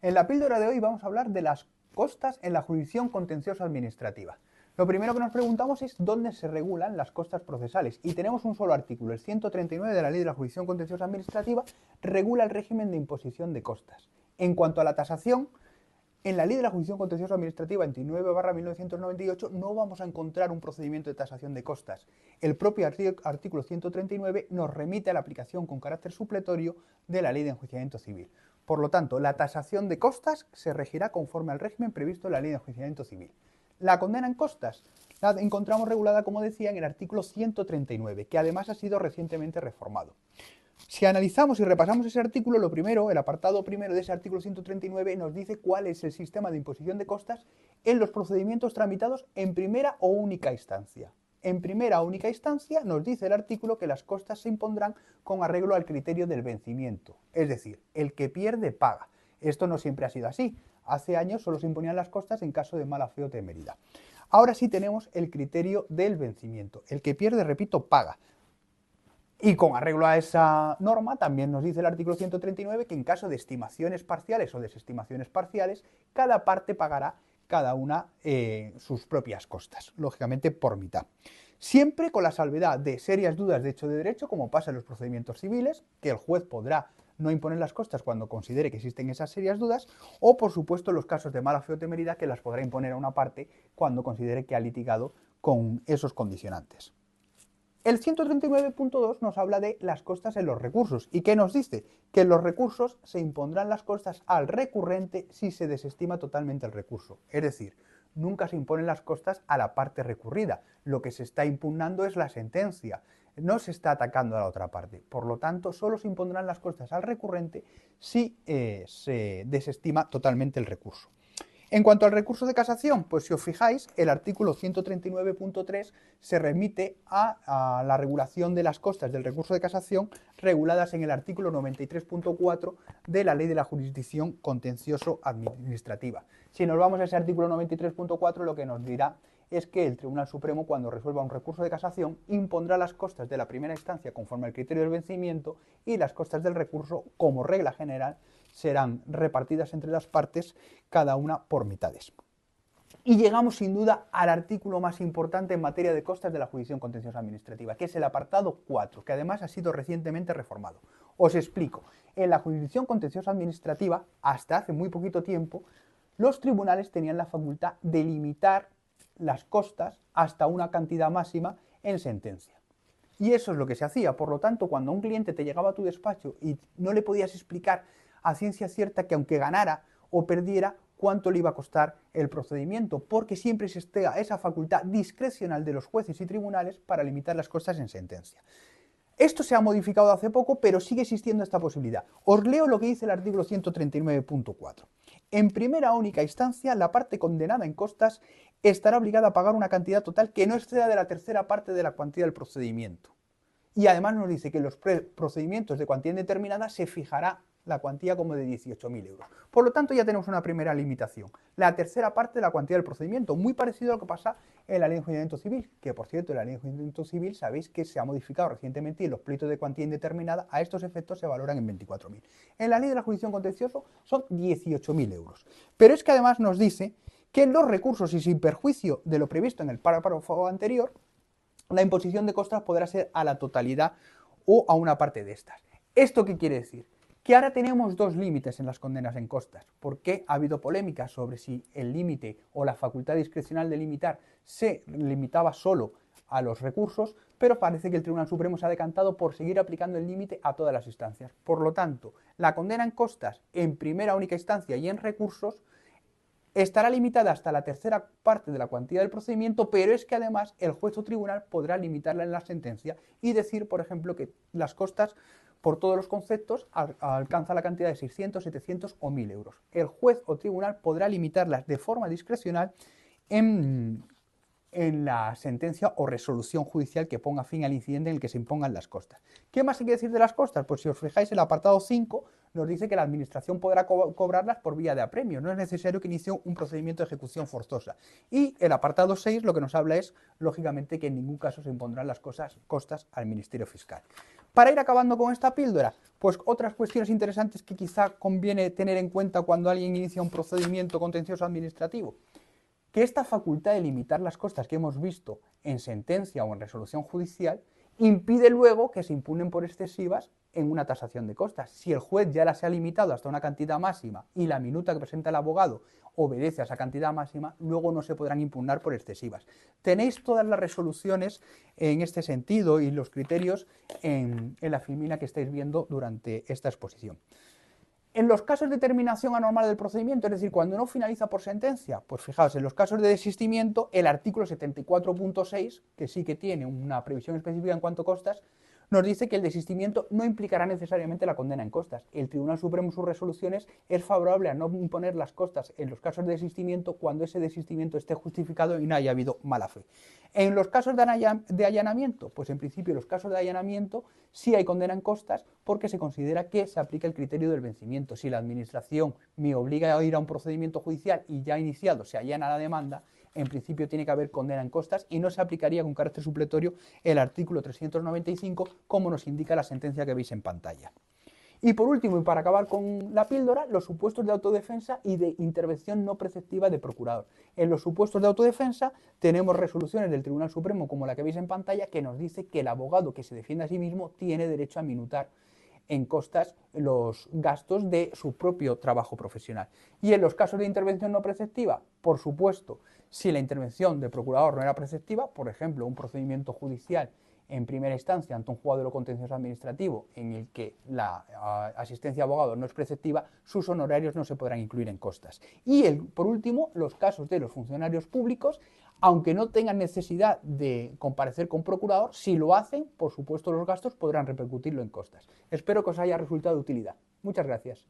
En la píldora de hoy vamos a hablar de las costas en la jurisdicción contenciosa administrativa. Lo primero que nos preguntamos es dónde se regulan las costas procesales y tenemos un solo artículo, el 139 de la Ley de la Jurisdicción Contenciosa Administrativa, regula el régimen de imposición de costas. En cuanto a la tasación, en la Ley de la Jurisdicción Contenciosa Administrativa 29/1998 no vamos a encontrar un procedimiento de tasación de costas. El propio artículo 139 nos remite a la aplicación con carácter supletorio de la Ley de Enjuiciamiento Civil. Por lo tanto, la tasación de costas se regirá conforme al régimen previsto en la Ley de Enjuiciamiento Civil. La condena en costas la encontramos regulada, como decía, en el artículo 139, que además ha sido recientemente reformado. Si analizamos y repasamos ese artículo, lo primero, el apartado primero de ese artículo 139 nos dice cuál es el sistema de imposición de costas en los procedimientos tramitados en primera o única instancia. En primera o única instancia nos dice el artículo que las costas se impondrán con arreglo al criterio del vencimiento, es decir, el que pierde paga. Esto no siempre ha sido así. Hace años solo se imponían las costas en caso de mala fe o temeridad. Ahora sí tenemos el criterio del vencimiento. El que pierde, repito, paga. Y con arreglo a esa norma, también nos dice el artículo 139 que en caso de estimaciones parciales o desestimaciones parciales, cada parte pagará cada una sus propias costas, lógicamente por mitad. Siempre con la salvedad de serias dudas de hecho de derecho, como pasa en los procedimientos civiles, que el juez podrá no imponer las costas cuando considere que existen esas serias dudas, o por supuesto los casos de mala fe o temeridad, que las podrá imponer a una parte cuando considere que ha litigado con esos condicionantes. El 139.2 nos habla de las costas en los recursos. ¿Y qué nos dice? Que en los recursos se impondrán las costas al recurrente si se desestima totalmente el recurso. Es decir, nunca se imponen las costas a la parte recurrida. Lo que se está impugnando es la sentencia. No se está atacando a la otra parte. Por lo tanto, solo se impondrán las costas al recurrente si se desestima totalmente el recurso. En cuanto al recurso de casación, pues si os fijáis, el artículo 139.3 se remite a la regulación de las costas del recurso de casación reguladas en el artículo 93.4 de la Ley de la Jurisdicción Contencioso Administrativa. Si nos vamos a ese artículo 93.4, lo que nos dirá es que el Tribunal Supremo, cuando resuelva un recurso de casación, impondrá las costas de la primera instancia conforme al criterio del vencimiento y las costas del recurso, como regla general, serán repartidas entre las partes, cada una por mitades. Y llegamos sin duda al artículo más importante en materia de costas de la jurisdicción contenciosa administrativa, que es el apartado 4, que además ha sido recientemente reformado. Os explico. En la jurisdicción contenciosa administrativa, hasta hace muy poquito tiempo, los tribunales tenían la facultad de limitar las costas hasta una cantidad máxima en sentencia. Y eso es lo que se hacía. Por lo tanto, cuando un cliente te llegaba a tu despacho y no le podías explicar a ciencia cierta que aunque ganara o perdiera, cuánto le iba a costar el procedimiento, porque siempre existía esa facultad discrecional de los jueces y tribunales para limitar las costas en sentencia. Esto se ha modificado hace poco, pero sigue existiendo esta posibilidad. Os leo lo que dice el artículo 139.4. En primera única instancia, la parte condenada en costas estará obligada a pagar una cantidad total que no exceda de la tercera parte de la cuantía del procedimiento. Y además nos dice que en los procedimientos de cuantía indeterminada se fijará la cuantía como de 18.000 euros. Por lo tanto, ya tenemos una primera limitación. La tercera parte de la cuantía del procedimiento, muy parecido a lo que pasa en la Ley de Enjuiciamiento Civil, que por cierto, en la Ley de Enjuiciamiento Civil sabéis que se ha modificado recientemente y los pleitos de cuantía indeterminada a estos efectos se valoran en 24.000. En la Ley de la Jurisdicción Contenciosa son 18.000 euros. Pero es que además nos dice que en los recursos y sin perjuicio de lo previsto en el párrafo anterior, la imposición de costas podrá ser a la totalidad o a una parte de estas. ¿Esto qué quiere decir? Que ahora tenemos dos límites en las condenas en costas, porque ha habido polémica sobre si el límite o la facultad discrecional de limitar se limitaba solo a los recursos, pero parece que el Tribunal Supremo se ha decantado por seguir aplicando el límite a todas las instancias. Por lo tanto, la condena en costas en primera única instancia y en recursos estará limitada hasta la tercera parte de la cuantía del procedimiento, pero es que además el juez o tribunal podrá limitarla en la sentencia y decir, por ejemplo, que las costas por todos los conceptos alcanza la cantidad de 600, 700 o 1.000 euros. El juez o tribunal podrá limitarlas de forma discrecional en la sentencia o resolución judicial que ponga fin al incidente en el que se impongan las costas. ¿Qué más hay que decir de las costas? Pues si os fijáis, el apartado 5 nos dice que la administración podrá cobrarlas por vía de apremio, no es necesario que inicie un procedimiento de ejecución forzosa. Y el apartado 6 lo que nos habla es, lógicamente, que en ningún caso se impondrán las costas al Ministerio Fiscal. Para ir acabando con esta píldora, pues otras cuestiones interesantes que quizá conviene tener en cuenta cuando alguien inicia un procedimiento contencioso administrativo. Que esta facultad de limitar las costas que hemos visto en sentencia o en resolución judicial impide luego que se impugnen por excesivas en una tasación de costas. Si el juez ya las ha limitado hasta una cantidad máxima y la minuta que presenta el abogado obedece a esa cantidad máxima, luego no se podrán impugnar por excesivas. Tenéis todas las resoluciones en este sentido y los criterios en la filmina que estáis viendo durante esta exposición. En los casos de terminación anormal del procedimiento, es decir, cuando no finaliza por sentencia, pues fijaos, en los casos de desistimiento, el artículo 74.6, que sí que tiene una previsión específica en cuanto a costas, nos dice que el desistimiento no implicará necesariamente la condena en costas. El Tribunal Supremo en sus resoluciones es favorable a no imponer las costas en los casos de desistimiento cuando ese desistimiento esté justificado y no haya habido mala fe. En los casos de allanamiento, pues en principio los casos de allanamiento sí hay condena en costas porque se considera que se aplica el criterio del vencimiento. Si la administración me obliga a ir a un procedimiento judicial y ya iniciado se allana la demanda, en principio tiene que haber condena en costas y no se aplicaría con carácter supletorio el artículo 395 como nos indica la sentencia que veis en pantalla. Y por último, y para acabar con la píldora, los supuestos de autodefensa y de intervención no preceptiva de procurador. En los supuestos de autodefensa tenemos resoluciones del Tribunal Supremo como la que veis en pantalla que nos dice que el abogado que se defiende a sí mismo tiene derecho a minutar en costas los gastos de su propio trabajo profesional. Y en los casos de intervención no preceptiva, por supuesto, si la intervención del procurador no era preceptiva, por ejemplo, un procedimiento judicial en primera instancia ante un juzgado de lo contencioso administrativo en el que la asistencia a abogado no es preceptiva, sus honorarios no se podrán incluir en costas. Y por último, los casos de los funcionarios públicos, aunque no tengan necesidad de comparecer con procurador, si lo hacen, por supuesto los gastos podrán repercutirlo en costas. Espero que os haya resultado de utilidad. Muchas gracias.